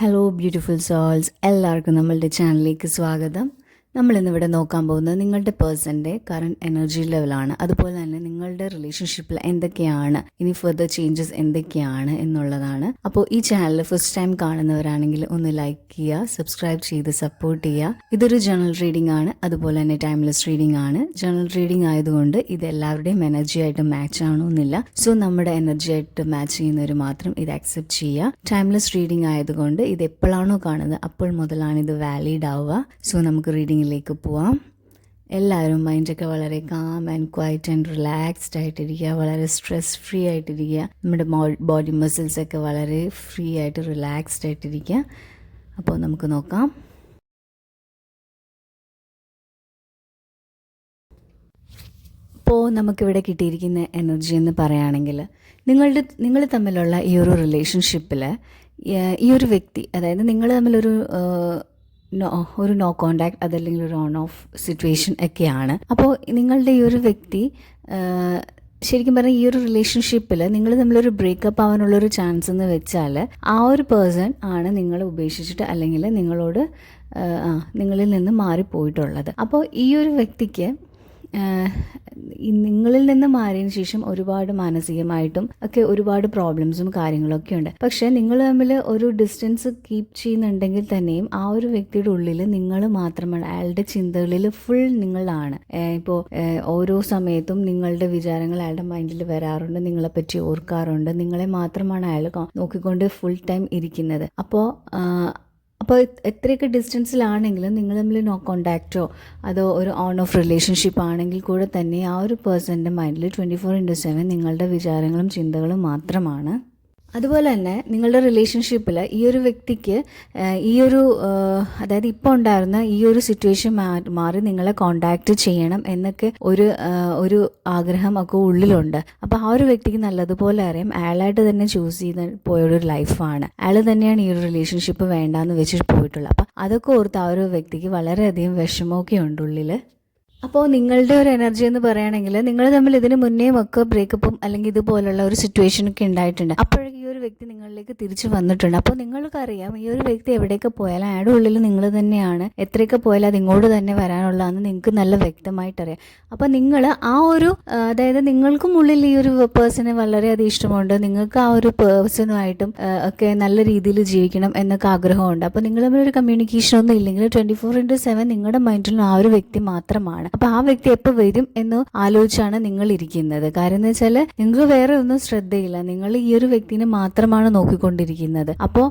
Hello beautiful souls, എല്ലാവർക്കും നമ്മളുടെ ചാനലിലേക്ക് സ്വാഗതം. നമ്മളിന്നിവിടെ നോക്കാൻ പോകുന്നത് നിങ്ങളുടെ പേഴ്സൻ്റെ കറണ്ട് എനർജി ലെവലാണ്. അതുപോലെ തന്നെ നിങ്ങളുടെ റിലേഷൻഷിപ്പിൽ എന്തൊക്കെയാണ്, ഇനി ഫർദർ ചേഞ്ചസ് എന്തൊക്കെയാണ് എന്നുള്ളതാണ്. അപ്പോൾ ഈ ചാനൽ ഫസ്റ്റ് ടൈം കാണുന്നവരാണെങ്കിൽ ഒന്ന് ലൈക്ക് ചെയ്യുക, സബ്സ്ക്രൈബ് ചെയ്ത് സപ്പോർട്ട് ചെയ്യുക. ഇതൊരു ജനറൽ റീഡിംഗ് ആണ്, അതുപോലെ തന്നെ ടൈംലെസ് റീഡിംഗ് ആണ്. ജനറൽ റീഡിംഗ് ആയതുകൊണ്ട് ഇത് എല്ലാവരുടെയും എനർജി ആയിട്ട് മാച്ച് ആവണമെന്നില്ല. സോ നമ്മുടെ എനർജി ആയിട്ട് മാച്ച് ചെയ്യുന്നവർ മാത്രം ഇത് അക്സെപ്റ്റ് ചെയ്യുക. ടൈംലെസ് റീഡിംഗ് ആയതുകൊണ്ട് ഇത് എപ്പോഴാണോ കാണുന്നത് അപ്പോൾ മുതലാണ് ഇത് വാലിഡ് ആവുക. സോ നമുക്ക് റീഡിംഗിലേക്ക് പോവാം. എല്ലാവരും മൈൻഡൊക്കെ വളരെ calm and quiet and relaxed ആയിട്ടിരിക്കുക, വളരെ സ്ട്രെസ് ഫ്രീ ആയിട്ടിരിക്കുക. നമ്മുടെ ബോഡി മസിൽസൊക്കെ വളരെ ഫ്രീ ആയിട്ട് റിലാക്സ്ഡ് ആയിട്ടിരിക്കുക. അപ്പോൾ നമുക്ക് നോക്കാം. ഇപ്പോൾ നമുക്കിവിടെ കിട്ടിയിരിക്കുന്ന എനർജി എന്ന് പറയുകയാണെങ്കിൽ നിങ്ങൾ തമ്മിലുള്ള ഈ ഒരു റിലേഷൻഷിപ്പിൽ ഈ ഒരു വ്യക്തി, അതായത് നിങ്ങൾ തമ്മിലൊരു നോ കോണ്ടാക്ട്, അതല്ലെങ്കിൽ ഒരു ഓൺ ഓഫ് സിറ്റുവേഷൻ ഒക്കെയാണ്. അപ്പോൾ നിങ്ങളുടെ ഈ ഒരു വ്യക്തി ശരിക്കും പറഞ്ഞാൽ ഈ ഒരു റിലേഷൻഷിപ്പിൽ നിങ്ങൾ തമ്മിലൊരു ബ്രേക്കപ്പ് ആവാനുള്ളൊരു ചാൻസ് എന്ന് വെച്ചാൽ ആ ഒരു പേഴ്സൺ ആണ് നിങ്ങളെ ഉപേക്ഷിച്ചിട്ട് അല്ലെങ്കിൽ നിങ്ങളിൽ നിന്ന് മാറിപ്പോയിട്ടുള്ളത്. അപ്പോൾ ഈ ഒരു വ്യക്തിക്ക് നിങ്ങളിൽ നിന്ന് മാറിയതിന് ശേഷം ഒരുപാട് മാനസികമായിട്ടും ഒക്കെ ഒരുപാട് പ്രോബ്ലംസും കാര്യങ്ങളൊക്കെ ഉണ്ട്. പക്ഷേ നിങ്ങൾ തമ്മിൽ ഒരു ഡിസ്റ്റൻസ് കീപ്പ് ചെയ്യുന്നുണ്ടെങ്കിൽ തന്നെയും ആ ഒരു വ്യക്തിയുടെ ഉള്ളിൽ നിങ്ങൾ മാത്രമാണ്, അയാളുടെ ചിന്തകളിൽ ഫുൾ നിങ്ങളാണ്. ഇപ്പോൾ ഓരോ സമയത്തും നിങ്ങളുടെ വിചാരങ്ങൾ അയാളുടെ മൈൻഡിൽ വരാറുണ്ട്, നിങ്ങളെപ്പറ്റി ഓർക്കാറുണ്ട്, നിങ്ങളെ മാത്രമാണ് അയാൾ നോക്കിക്കൊണ്ട് ഫുൾ ടൈം ഇരിക്കുന്നത്. അപ്പോൾ എത്രയൊക്കെ ഡിസ്റ്റൻസിലാണെങ്കിലും നിങ്ങൾ തമ്മിൽ നോ കോണ്ടാക്റ്റോ അതോ ഒരു ഓൺ ഓഫ് റിലേഷൻഷിപ്പ് ആണെങ്കിൽ കൂടെ തന്നെ ആ ഒരു പേഴ്സൻ്റെ മൈൻഡിൽ 24/7 നിങ്ങളുടെ വിചാരങ്ങളും ചിന്തകളും മാത്രമാണ്. അതുപോലെ തന്നെ നിങ്ങളുടെ റിലേഷൻഷിപ്പിൽ ഈ ഒരു വ്യക്തിക്ക് അതായത് ഇപ്പോൾ ഉണ്ടായിരുന്ന ഈ ഒരു സിറ്റുവേഷൻ മാറി നിങ്ങളെ കോണ്ടാക്റ്റ് ചെയ്യണം എന്നൊക്കെ ഒരു ആഗ്രഹം ഒക്കെ ഉള്ളിലുണ്ട്. അപ്പോൾ ആ ഒരു വ്യക്തിക്ക് നല്ലതുപോലെ അറിയാം അയാളായിട്ട് തന്നെ ചൂസ് ചെയ്ത് പോയൊരു ലൈഫാണ്, അയാൾ തന്നെയാണ് ഈ ഒരു റിലേഷൻഷിപ്പ് വേണ്ടാന്ന് വെച്ചിട്ട് പോയിട്ടുള്ളത്. അപ്പോൾ അതൊക്കെ ഓർത്ത് ആ ഒരു വ്യക്തിക്ക് വളരെയധികം വിഷമമൊക്കെ ഉണ്ട് ഉള്ളിൽ. അപ്പോൾ നിങ്ങളുടെ ഒരു എനർജി എന്ന് പറയുകയാണെങ്കിൽ നിങ്ങൾ തമ്മിൽ ഇതിന് മുന്നേയും ഒക്കെ ബ്രേക്കപ്പും അല്ലെങ്കിൽ ഇതുപോലുള്ള ഒരു സിറ്റുവേഷനൊക്കെ ഉണ്ടായിട്ടുണ്ട്. അപ്പോഴേക്കും ഈ ഒരു വ്യക്തി നിങ്ങളിലേക്ക് തിരിച്ചു വന്നിട്ടുണ്ട്. അപ്പോൾ നിങ്ങൾക്കറിയാം ഈ ഒരു വ്യക്തി എവിടെയൊക്കെ പോയാലും അയാളുടെ ഉള്ളിൽ നിങ്ങൾ തന്നെയാണ്, എത്രയൊക്കെ പോയാലും അത് ഇങ്ങോട്ട് തന്നെ വരാനുള്ളതെന്ന് നിങ്ങൾക്ക് നല്ല വ്യക്തമായിട്ടറിയാം. അപ്പോൾ നിങ്ങൾ അതായത് നിങ്ങൾക്കും ഉള്ളിൽ ഈ ഒരു പേഴ്സണെ വളരെയധികം ഇഷ്ടമുണ്ട്, നിങ്ങൾക്ക് ആ ഒരു പേഴ്സണുമായിട്ടും ഒക്കെ നല്ല രീതിയിൽ ജീവിക്കണം എന്നൊക്കെ ആഗ്രഹമുണ്ട്. അപ്പോൾ നിങ്ങൾ തമ്മിലൊരു കമ്മ്യൂണിക്കേഷൻ ഒന്നും ഇല്ലെങ്കിൽ 24/7 നിങ്ങളുടെ മൈൻഡിൽ ആ ഒരു വ്യക്തി മാത്രമാണ്. അപ്പോൾ ആ വ്യക്തി എപ്പോൾ വരും എന്ന് ആലോചിച്ചാണ് നിങ്ങൾ ഇരിക്കുന്നത്. കാര്യം എന്ന് വെച്ചാൽ നിങ്ങൾക്ക് വേറെ ഒന്നും ശ്രദ്ധയില്ല, നിങ്ങൾ ഈ ഒരു വ്യക്തിനെ മാത്രമാണ് നോക്കിക്കൊണ്ടിരിക്കുന്നത്. അപ്പോൾ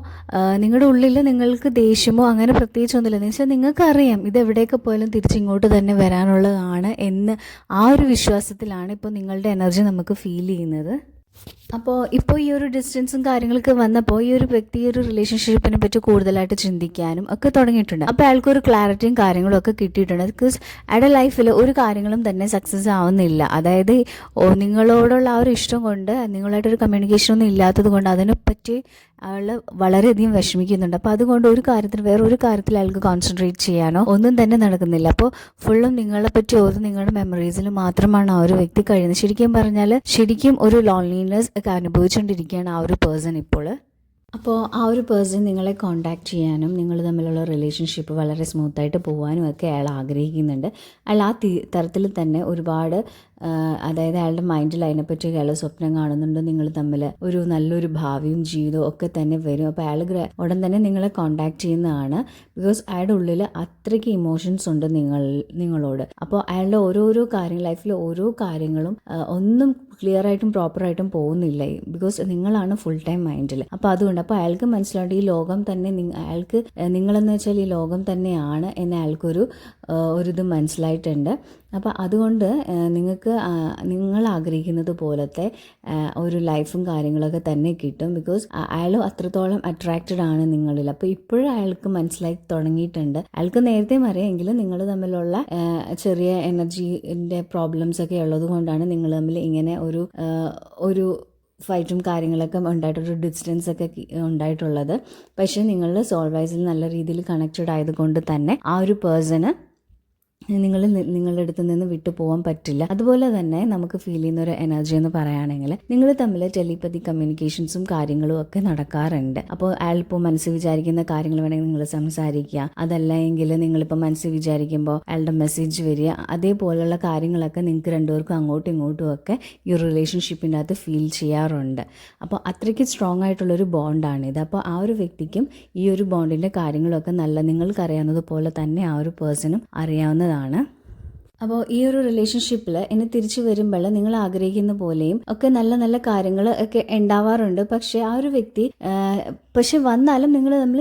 നിങ്ങളുടെ ഉള്ളിൽ നിങ്ങൾക്ക് ദേഷ്യമോ അങ്ങനെ പ്രത്യേകിച്ചൊന്നുമില്ല. എന്ന് വെച്ചാൽ നിങ്ങൾക്ക് അറിയാം ഇത് എവിടെയൊക്കെ പോയാലും തിരിച്ചിങ്ങോട്ട് തന്നെ വരാനുള്ളതാണ് എന്ന് ആ ഒരു വിശ്വാസത്തിലാണ് ഇപ്പോൾ നിങ്ങളുടെ എനർജി നമുക്ക് ഫീൽ ചെയ്യുന്നത്. അപ്പോൾ ഇപ്പോൾ ഈ ഒരു ഡിസ്റ്റൻസും കാര്യങ്ങളൊക്കെ വന്നപ്പോൾ ഈ ഒരു വ്യക്തി ഈ ഒരു റിലേഷൻഷിപ്പിനെ പറ്റി കൂടുതലായിട്ട് ചിന്തിക്കാനും ഒക്കെ തുടങ്ങിയിട്ടുണ്ട്. അപ്പോൾ അയാൾക്കൊരു ക്ലാരിറ്റിയും കാര്യങ്ങളും ഒക്കെ കിട്ടിയിട്ടുണ്ട്. ബിക്കോസ് അയാളുടെ ലൈഫിൽ ഒരു കാര്യങ്ങളും തന്നെ സക്സസ് ആവുന്നില്ല. അതായത് നിങ്ങളോടുള്ള ആ ഒരു ഇഷ്ടം കൊണ്ട് നിങ്ങളായിട്ടൊരു കമ്മ്യൂണിക്കേഷൻ ഒന്നും ഇല്ലാത്തത് കൊണ്ട് അതിനെപ്പറ്റി അയാൾ വളരെയധികം വിഷമിക്കുന്നുണ്ട്. അപ്പോൾ അതുകൊണ്ട് വേറൊരു കാര്യത്തിൽ അയാൾക്ക് കോൺസെൻട്രേറ്റ് ചെയ്യാനോ ഒന്നും തന്നെ നടക്കുന്നില്ല. അപ്പോൾ ഫുള്ളും നിങ്ങളെപ്പറ്റി ഓർത്ത് നിങ്ങളുടെ മെമ്മറീസിൽ മാത്രമാണ് ആ ഒരു വ്യക്തി കഴിയുന്നത്. ശരിക്കും ഒരു ലോൺലിനെസ് ഒക്കെ അനുഭവിച്ചുകൊണ്ടിരിക്കുകയാണ് ആ ഒരു പേഴ്സൺ ഇപ്പോൾ. അപ്പോൾ ആ ഒരു പേഴ്സൺ നിങ്ങളെ കോണ്ടാക്ട് ചെയ്യാനും നിങ്ങൾ തമ്മിലുള്ള റിലേഷൻഷിപ്പ് വളരെ സ്മൂത്തായിട്ട് പോകാനും ഒക്കെ അയാൾ ആഗ്രഹിക്കുന്നുണ്ട്. അയാൾ ആ തരത്തിൽ തന്നെ ഒരുപാട് അതായത് അയാളുടെ മൈൻഡിൽ അതിനെപ്പറ്റി അയാൾ സ്വപ്നം കാണുന്നുണ്ട്, നിങ്ങൾ തമ്മിൽ ഒരു നല്ലൊരു ഭാവിയും ജീവിതവും ഒക്കെ തന്നെ വരും. അപ്പോൾ അയാൾ ഉടൻ തന്നെ നിങ്ങളെ കോണ്ടാക്ട് ചെയ്യുന്നതാണ്. ബിക്കോസ് അയാളുടെ ഉള്ളിൽ അത്രയ്ക്ക് ഇമോഷൻസ് ഉണ്ട് നിങ്ങളോട്. അപ്പോൾ അയാളുടെ ഓരോരോ ലൈഫിലെ ഓരോ കാര്യങ്ങളും ഒന്നും ക്ലിയർ ആയിട്ടും പ്രോപ്പറായിട്ടും പോകുന്നില്ല, ബിക്കോസ് നിങ്ങളാണ് ഫുൾ ടൈം മൈൻഡിൽ. അപ്പോൾ അതുകൊണ്ട് അയാൾക്ക് മനസ്സിലായിട്ട് ഈ ലോകം തന്നെ അയാൾക്ക് നിങ്ങളെന്ന് വെച്ചാൽ ഈ ലോകം തന്നെയാണ് എന്ന് അയാൾക്കൊരു ഇത് മനസ്സിലായിട്ടുണ്ട്. അപ്പോൾ അതുകൊണ്ട് നിങ്ങൾ ആഗ്രഹിക്കുന്നത് പോലത്തെ ഒരു ലൈഫും കാര്യങ്ങളൊക്കെ തന്നെ കിട്ടും. ബിക്കോസ് അയാൾ അത്രത്തോളം അട്രാക്റ്റഡ് ആണ് നിങ്ങളിൽ. അപ്പോൾ ഇപ്പോഴും അയാൾക്ക് മനസ്സിലായി തുടങ്ങിയിട്ടുണ്ട്. അയാൾക്ക് നേരത്തെ അറിയാമെങ്കിലും നിങ്ങൾ തമ്മിലുള്ള ചെറിയ എനർജിൻ്റെ പ്രോബ്ലംസ് ഒക്കെ ഉള്ളത് കൊണ്ടാണ് നിങ്ങൾ തമ്മിൽ ഇങ്ങനെ ഒരു ഫൈറ്റും കാര്യങ്ങളൊക്കെ ഉണ്ടായിട്ടൊരു ഡിസ്റ്റൻസ് ഒക്കെ ഉണ്ടായിട്ടുള്ളത്. പക്ഷേ നിങ്ങൾ സോൾവൈസിൽ നല്ല രീതിയിൽ കണക്റ്റഡ് ആയതുകൊണ്ട് തന്നെ ആ ഒരു പേഴ്സണ് നിങ്ങളുടെ അടുത്ത് നിന്ന് വിട്ടു പോകാൻ പറ്റില്ല. അതുപോലെ തന്നെ നമുക്ക് ഫീൽ ചെയ്യുന്ന ഒരു എനർജി എന്ന് പറയുകയാണെങ്കിൽ നിങ്ങൾ തമ്മിൽ ടെലിപ്പതി കമ്മ്യൂണിക്കേഷൻസും കാര്യങ്ങളും ഒക്കെ നടക്കാറുണ്ട്. അപ്പോൾ അയാൾ ഇപ്പോൾ മനസ്സിൽ വിചാരിക്കുന്ന കാര്യങ്ങൾ വേണമെങ്കിൽ നിങ്ങൾ സംസാരിക്കുക, അതല്ല എങ്കിൽ നിങ്ങളിപ്പോൾ മനസ്സിൽ വിചാരിക്കുമ്പോൾ അയാളുടെ മെസ്സേജ് വരിക, അതേപോലെയുള്ള കാര്യങ്ങളൊക്കെ നിങ്ങൾക്ക് രണ്ടുപേർക്കും അങ്ങോട്ടും ഇങ്ങോട്ടും ഒക്കെ ഈ ഒരു റിലേഷൻഷിപ്പിൻ്റെ അകത്ത് ഫീൽ ചെയ്യാറുണ്ട്. അപ്പോൾ അത്രയ്ക്ക് സ്ട്രോങ് ആയിട്ടുള്ളൊരു ബോണ്ടാണിത്. അപ്പോൾ ആ ഒരു വ്യക്തിക്കും ഈ ഒരു ബോണ്ടിൻ്റെ കാര്യങ്ങളൊക്കെ നിങ്ങൾക്കറിയാവുന്നത് തന്നെ ആ ഒരു പേഴ്സണും അറിയാവുന്നതാണ്. അപ്പോൾ ഈ ഒരു റിലേഷൻഷിപ്പിൽ ഇനി തിരിച്ചു വരുമ്പോൾ നിങ്ങൾ ആഗ്രഹിക്കുന്ന പോലെയും ഒക്കെ നല്ല നല്ല കാര്യങ്ങൾ ഒക്കെ ഉണ്ടാവാറുണ്ട്. പക്ഷേ ആ ഒരു വ്യക്തി വന്നാലും നിങ്ങൾ തമ്മിൽ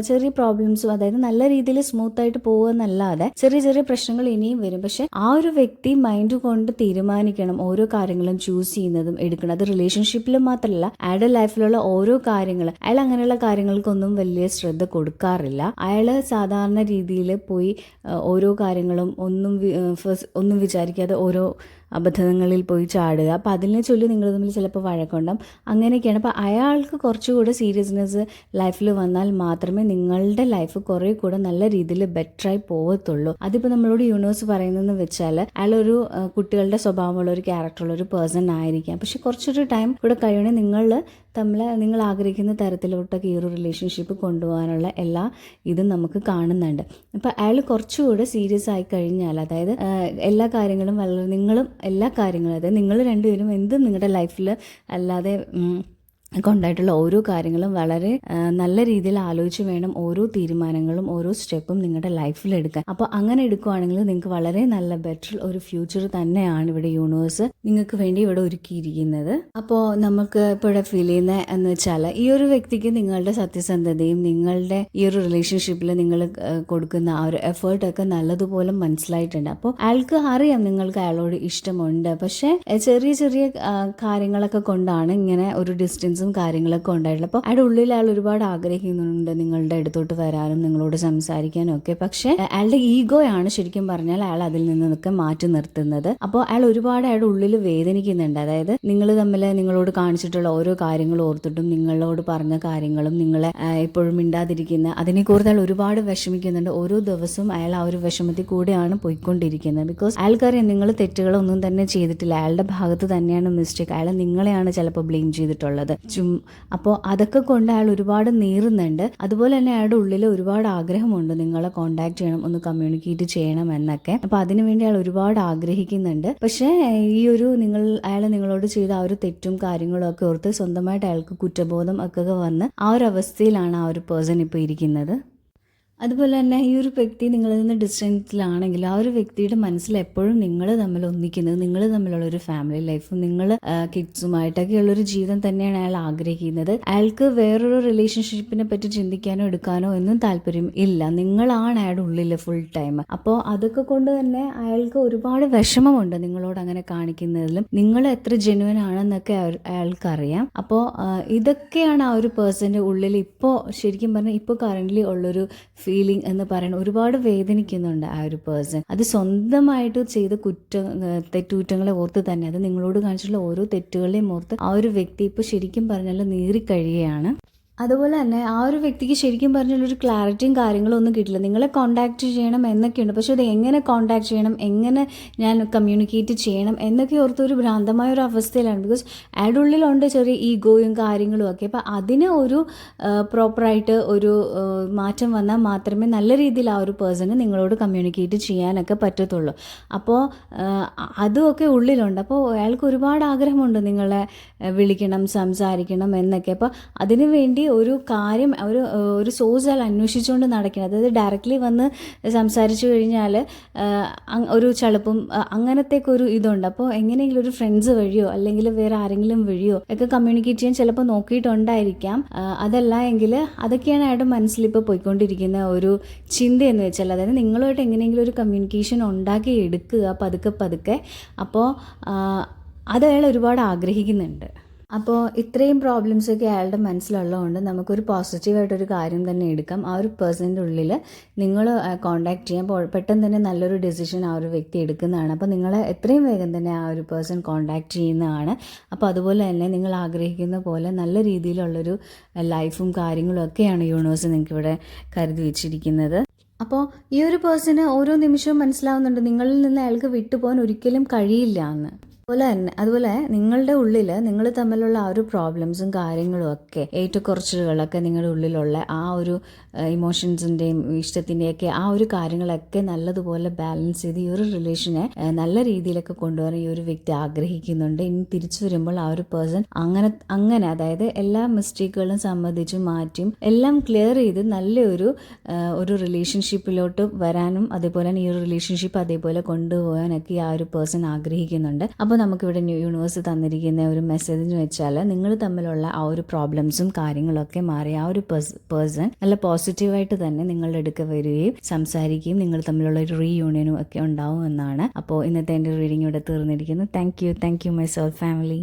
ചെറിയ പ്രോബ്ലംസും, അതായത് നല്ല രീതിയിൽ സ്മൂത്തായിട്ട് പോകുമെന്നല്ലാതെ ചെറിയ ചെറിയ പ്രശ്നങ്ങൾ ഇനിയും വരും. പക്ഷെ ആ ഒരു വ്യക്തി മൈൻഡ് കൊണ്ട് തീരുമാനിക്കണം ഓരോ കാര്യങ്ങളും ചൂസ് ചെയ്യുന്നതും എടുക്കണം. അത് റിലേഷൻഷിപ്പിൽ മാത്രമല്ല, അയാളുടെ ലൈഫിലുള്ള ഓരോ കാര്യങ്ങൾ, അയാൾ അങ്ങനെയുള്ള കാര്യങ്ങൾക്കൊന്നും വലിയ ശ്രദ്ധ കൊടുക്കാറില്ല. അയാൾ സാധാരണ രീതിയിൽ പോയി ഓരോ കാര്യങ്ങളും ഒന്നും വിചാരിക്കാതെ ഓരോ അബദ്ധങ്ങളിൽ പോയി ചാടുക. അപ്പോൾ അതിനെ ചൊല്ലി നിങ്ങൾ തമ്മിൽ ചിലപ്പോൾ വഴക്കുണ്ടാകും. അങ്ങനെയൊക്കെയാണ്. അപ്പോൾ അയാൾക്ക് കുറച്ചുകൂടെ സീരിയസ്നെസ് ലൈഫിൽ വന്നാൽ മാത്രമേ നിങ്ങളുടെ ലൈഫ് കുറേ കൂടെ നല്ല രീതിയിൽ ബെറ്ററായി പോകത്തുള്ളൂ. അതിപ്പോൾ നമ്മളോട് യൂണിവേഴ്സ് പറയുന്നതെന്ന് വെച്ചാൽ അയാളൊരു കുട്ടികളുടെ സ്വഭാവമുള്ള ഒരു ക്യാരക്ടറുള്ള ഒരു പേഴ്സൺ ആയിരിക്കാം. പക്ഷെ കുറച്ചൊരു ടൈം കൂടെ കഴിയണേ നിങ്ങൾ ആഗ്രഹിക്കുന്ന തരത്തിലോട്ടൊക്കെ ഈ ഒരു റിലേഷൻഷിപ്പ് കൊണ്ടുപോകാനുള്ള എല്ലാ ഇതും നമുക്ക് കാണുന്നുണ്ട്. അപ്പോൾ അയാൾ കുറച്ചുകൂടെ സീരിയസ് ആയി കഴിഞ്ഞാൽ, അതായത് എല്ലാ കാര്യങ്ങളും എല്ലാ കാര്യങ്ങളും, അതായത് നിങ്ങൾ രണ്ടുപേരും എന്തും നിങ്ങളുടെ ലൈഫിൽ അല്ലാതെ കൊണ്ടായിട്ടുള്ള ഓരോ കാര്യങ്ങളും വളരെ നല്ല രീതിയിൽ ആലോചിച്ച് വേണം ഓരോ തീരുമാനങ്ങളും ഓരോ സ്റ്റെപ്പും നിങ്ങളുടെ ലൈഫിൽ എടുക്കാൻ. അപ്പോൾ അങ്ങനെ എടുക്കുകയാണെങ്കിൽ നിങ്ങൾക്ക് വളരെ നല്ല ബെറ്റർ ഒരു ഫ്യൂച്ചർ തന്നെയാണ് ഇവിടെ യൂണിവേഴ്സ് നിങ്ങൾക്ക് വേണ്ടി ഇവിടെ ഒരുക്കിയിരിക്കുന്നത്. അപ്പോൾ നമുക്ക് ഇപ്പോഴെ ഫീൽ ചെയ്യുന്ന എന്ന് വെച്ചാൽ ഈ ഒരു വ്യക്തിക്ക് നിങ്ങളുടെ സത്യസന്ധതയും നിങ്ങളുടെ ഈ ഒരു റിലേഷൻഷിപ്പിൽ നിങ്ങൾ കൊടുക്കുന്ന ആ ഒരു എഫേർട്ടൊക്കെ നല്ലതുപോലെ മനസ്സിലായിട്ടുണ്ട്. അപ്പോൾ അയാൾക്ക് അറിയാം നിങ്ങൾക്ക് അയാളോട് ഇഷ്ടമുണ്ട്. പക്ഷേ ചെറിയ ചെറിയ കാര്യങ്ങളൊക്കെ കൊണ്ടാണ് ഇങ്ങനെ ഒരു ഡിസ്റ്റൻസ് കാര്യങ്ങളൊക്കെ ഉണ്ടായിട്ടുള്ളത്. അപ്പോൾ അയാളുടെ ഉള്ളിൽ അയാൾ ഒരുപാട് ആഗ്രഹിക്കുന്നുണ്ട് നിങ്ങളുടെ അടുത്തോട്ട് വരാനും നിങ്ങളോട് സംസാരിക്കാനും ഒക്കെ. പക്ഷെ അയാളുടെ ഈഗോയാണ് ശരിക്കും പറഞ്ഞാൽ അയാൾ അതിൽ നിന്നൊക്കെ മാറ്റി നിർത്തുന്നത്. അപ്പോൾ അയാൾ ഒരുപാട് അയാളുടെ ഉള്ളിൽ വേദനിക്കുന്നുണ്ട്. അതായത് നിങ്ങളോട് കാണിച്ചിട്ടുള്ള ഓരോ കാര്യങ്ങളും ഓർത്തിട്ടും നിങ്ങളോട് പറഞ്ഞ കാര്യങ്ങളും നിങ്ങളെ എപ്പോഴും മിണ്ടാതിരിക്കുന്ന അതിനെക്കുറിച്ച് അയാൾ ഒരുപാട് വിഷമിക്കുന്നുണ്ട്. ഓരോ ദിവസവും അയാൾ ആ ഒരു വിഷമത്തിൽ കൂടെയാണ് പോയിക്കൊണ്ടിരിക്കുന്നത്. ബിക്കോസ് അയാൾക്കറിയാം നിങ്ങൾ തെറ്റുകളൊന്നും തന്നെ ചെയ്തിട്ടില്ല, അയാളുടെ ഭാഗത്ത് തന്നെയാണ് മിസ്റ്റേക്ക്. അയാൾ നിങ്ങളെയാണ് ചിലപ്പോൾ ബ്ലെയിം ചെയ്തിട്ടുള്ളത്. അപ്പോൾ അതൊക്കെ കൊണ്ട് അയാൾ ഒരുപാട് നീറുന്നുണ്ട്. അതുപോലെ തന്നെ അയാളുടെ ഉള്ളിൽ ഒരുപാട് ആഗ്രഹമുണ്ട് നിങ്ങളെ കോണ്ടാക്ട് ചെയ്യണം, ഒന്ന് കമ്മ്യൂണിക്കേറ്റ് ചെയ്യണം എന്നൊക്കെ. അപ്പോൾ അതിനുവേണ്ടി അയാൾ ഒരുപാട് ആഗ്രഹിക്കുന്നുണ്ട്. പക്ഷേ ഈ ഒരു അയാൾ നിങ്ങളോട് ചെയ്ത ആ ഒരു തെറ്റും കാര്യങ്ങളും ഒക്കെ ഓർത്ത് സ്വന്തമായിട്ട് അയാൾക്ക് കുറ്റബോധം ഒക്കെ വന്ന് ആ ഒരു അവസ്ഥയിലാണ് ആ ഒരു പേഴ്സൺ ഇപ്പോൾ ഇരിക്കുന്നത്. അതുപോലെ തന്നെ ഈ ഒരു വ്യക്തി നിങ്ങളിൽ നിന്ന് ഡിസ്റ്റൻസിലാണെങ്കിൽ ആ ഒരു വ്യക്തിയുടെ മനസ്സിൽ എപ്പോഴും നിങ്ങൾ തമ്മിൽ ഒന്നിക്കുന്നത്, നിങ്ങൾ തമ്മിലുള്ളൊരു ഫാമിലി ലൈഫും നിങ്ങൾ കിഡ്സുമായിട്ടൊക്കെയുള്ളൊരു ജീവിതം തന്നെയാണ് അയാൾ ആഗ്രഹിക്കുന്നത്. അയാൾക്ക് വേറൊരു റിലേഷൻഷിപ്പിനെ പറ്റി ചിന്തിക്കാനോ എടുക്കാനോ ഒന്നും താല്പര്യം ഇല്ല. നിങ്ങളാണ് അയാളുടെ ഉള്ളിൽ ഫുൾ ടൈം. അപ്പോൾ അതൊക്കെ കൊണ്ട് തന്നെ അയാൾക്ക് ഒരുപാട് വിഷമമുണ്ട് നിങ്ങളോട് അങ്ങനെ കാണിക്കുന്നതിലും. നിങ്ങൾ എത്ര ജെന്യുവൻ ആണെന്നൊക്കെ അയാൾക്കറിയാം. അപ്പോൾ ഇതൊക്കെയാണ് ആ ഒരു പേഴ്സൻ്റെ ഉള്ളിൽ ഇപ്പോൾ ശരിക്കും പറഞ്ഞാൽ ഇപ്പോൾ കറൻ്റ്ലി ഉള്ളൊരു ഫീലിംഗ് എന്ന് പറയുന്നത്. ഒരുപാട് വേദനിക്കുന്നുണ്ട് ആ ഒരു പേഴ്സൺ. അത് സ്വന്തമായിട്ട് ചെയ്ത തെറ്റുകുറ്റങ്ങളെ ഓർത്ത് തന്നെ, അത് നിങ്ങളോട് കാണിച്ചിട്ടുള്ള ഓരോ തെറ്റുകളെയും ഓർത്ത് ആ ഒരു വ്യക്തി ഇപ്പോൾ ശരിക്കും പറഞ്ഞാൽ നീറിക്കഴിയുകയാണ്. അതുപോലെ തന്നെ ആ ഒരു വ്യക്തിക്ക് ശരിക്കും പറഞ്ഞാലൊരു ക്ലാരിറ്റിയും കാര്യങ്ങളും ഒന്നും കിട്ടില്ല. നിങ്ങളെ കോണ്ടാക്ട് ചെയ്യണം എന്നൊക്കെയുണ്ട്, പക്ഷെ അത് എങ്ങനെ കോണ്ടാക്ട് ചെയ്യണം, എങ്ങനെ ഞാൻ കമ്മ്യൂണിക്കേറ്റ് ചെയ്യണം എന്നൊക്കെ ഓർത്ത് ഒരു ഭ്രാന്തമായ ഒരു അവസ്ഥയിലാണ്. ബിക്കോസ് അയാളുടെ ഉള്ളിലുണ്ട് ചെറിയ ഈഗോയും കാര്യങ്ങളും ഒക്കെ. അപ്പോൾ അതിന് ഒരു പ്രോപ്പറായിട്ട് ഒരു മാറ്റം വന്നാൽ മാത്രമേ നല്ല രീതിയിൽ ആ ഒരു പേഴ്സണ് നിങ്ങളോട് കമ്മ്യൂണിക്കേറ്റ് ചെയ്യാനൊക്കെ പറ്റത്തുള്ളൂ. അപ്പോൾ അതുമൊക്കെ ഉള്ളിലുണ്ട്. അപ്പോൾ അയാൾക്ക് ഒരുപാട് ആഗ്രഹമുണ്ട് നിങ്ങളെ വിളിക്കണം, സംസാരിക്കണം എന്നൊക്കെ. അപ്പോൾ അതിനു വേണ്ടി ഒരു കാര്യം ഒരു സോഴ്സ് അയാൾ അന്വേഷിച്ചുകൊണ്ട് നടക്കണം. അതായത് ഡയറക്റ്റ്ലി വന്ന് സംസാരിച്ചു കഴിഞ്ഞാൽ ഒരു ചളുപ്പും അങ്ങനത്തേക്കൊരു ഇതുണ്ട്. അപ്പോൾ എങ്ങനെയെങ്കിലും ഒരു ഫ്രണ്ട്സ് വഴിയോ അല്ലെങ്കിൽ വേറെ ആരെങ്കിലും വഴിയോ ഒക്കെ കമ്മ്യൂണിക്കേറ്റ് ചെയ്യാൻ ചിലപ്പോൾ നോക്കിയിട്ടുണ്ടായിരിക്കാം. അതല്ല എങ്കിൽ അതൊക്കെയാണ് അയാളുടെ മനസ്സിലിപ്പോൾ പോയിക്കൊണ്ടിരിക്കുന്ന ഒരു ചിന്തയെന്ന് വെച്ചാൽ, അതായത് നിങ്ങളുമായിട്ട് എങ്ങനെയെങ്കിലും ഒരു കമ്മ്യൂണിക്കേഷൻ ഉണ്ടാക്കി എടുക്കുക പതുക്കെ. അപ്പോൾ അത് അയാൾ ഒരുപാട് ആഗ്രഹിക്കുന്നുണ്ട്. അപ്പോൾ ഇത്രയും പ്രോബ്ലംസൊക്കെ അയാളുടെ മനസ്സിലുള്ളതുകൊണ്ട് നമുക്കൊരു പോസിറ്റീവായിട്ടൊരു കാര്യം തന്നെ എടുക്കാം. ആ ഒരു പേഴ്സൻ്റെ ഉള്ളിൽ നിങ്ങൾ കോണ്ടാക്ട് ചെയ്യാൻ പെട്ടെന്ന് തന്നെ നല്ലൊരു ഡെസിഷൻ ആ ഒരു വ്യക്തി എടുക്കുന്നതാണ്. അപ്പോൾ നിങ്ങളെ എത്രയും വേഗം തന്നെ ആ ഒരു പേഴ്സൺ കോണ്ടാക്ട് ചെയ്യുന്നതാണ്. അപ്പോൾ അതുപോലെ തന്നെ നിങ്ങൾ ആഗ്രഹിക്കുന്ന പോലെ നല്ല രീതിയിലുള്ളൊരു ലൈഫും കാര്യങ്ങളും ഒക്കെയാണ് യൂണിവേഴ്സ് നിങ്ങൾക്ക് ഇവിടെ കരുതി വെച്ചിരിക്കുന്നത്. അപ്പോൾ ഈ ഒരു പേഴ്സണ് ഓരോ നിമിഷവും മനസ്സിലാവുന്നുണ്ട് നിങ്ങളിൽ നിന്ന് അയാൾക്ക് വിട്ടുപോകാൻ ഒരിക്കലും കഴിയില്ല എന്ന്. അതുപോലെ നിങ്ങളുടെ ഉള്ളിൽ നിങ്ങൾ തമ്മിലുള്ള ആ ഒരു പ്രോബ്ലംസും കാര്യങ്ങളും ഒക്കെ ഏറ്റക്കുറച്ചിലുകളൊക്കെ നിങ്ങളുടെ ഉള്ളിലുള്ള ആ ഒരു ഇമോഷൻസിൻ്റെയും ഇഷ്ടത്തിൻ്റെയൊക്കെ ആ ഒരു കാര്യങ്ങളൊക്കെ നല്ലതുപോലെ ബാലൻസ് ചെയ്ത് ഈ ഒരു റിലേഷനെ നല്ല രീതിയിലൊക്കെ കൊണ്ടുവരാൻ ഈ ഒരു വ്യക്തി ആഗ്രഹിക്കുന്നുണ്ട്. ഇനി തിരിച്ചു വരുമ്പോൾ ആ ഒരു പേഴ്സൺ അങ്ങനെ അതായത് എല്ലാ മിസ്റ്റേക്കുകളും സംബന്ധിച്ചും മാറ്റിയും എല്ലാം ക്ലിയർ ചെയ്ത് നല്ലൊരു റിലേഷൻഷിപ്പിലോട്ട് വരാനും അതേപോലെ തന്നെ ഈ ഒരു റിലേഷൻഷിപ്പ് അതേപോലെ കൊണ്ടുപോകാനൊക്കെ ആ ഒരു പേഴ്സൺ ആഗ്രഹിക്കുന്നുണ്ട്. അപ്പോൾ നമുക്കിവിടെ യൂണിവേഴ്സ് തന്നിരിക്കുന്ന ഒരു മെസ്സേജ് എന്ന് വെച്ചാൽ നിങ്ങൾ തമ്മിലുള്ള ആ ഒരു പ്രോബ്ലംസും കാര്യങ്ങളൊക്കെ മാറി ആ ഒരു പേഴ്സൺ നല്ല പോസിറ്റീവായിട്ട് തന്നെ നിങ്ങളുടെ അടുക്ക വരികയും സംസാരിക്കുകയും നിങ്ങൾ തമ്മിലുള്ള ഒരു റീയൂണിയനും ഒക്കെ ഉണ്ടാവും എന്നാണ്. അപ്പോൾ ഇന്നത്തെ എൻ്റെ റീഡിംഗ് ഇവിടെ തീർന്നിരിക്കുന്നു. Thank you my soul family.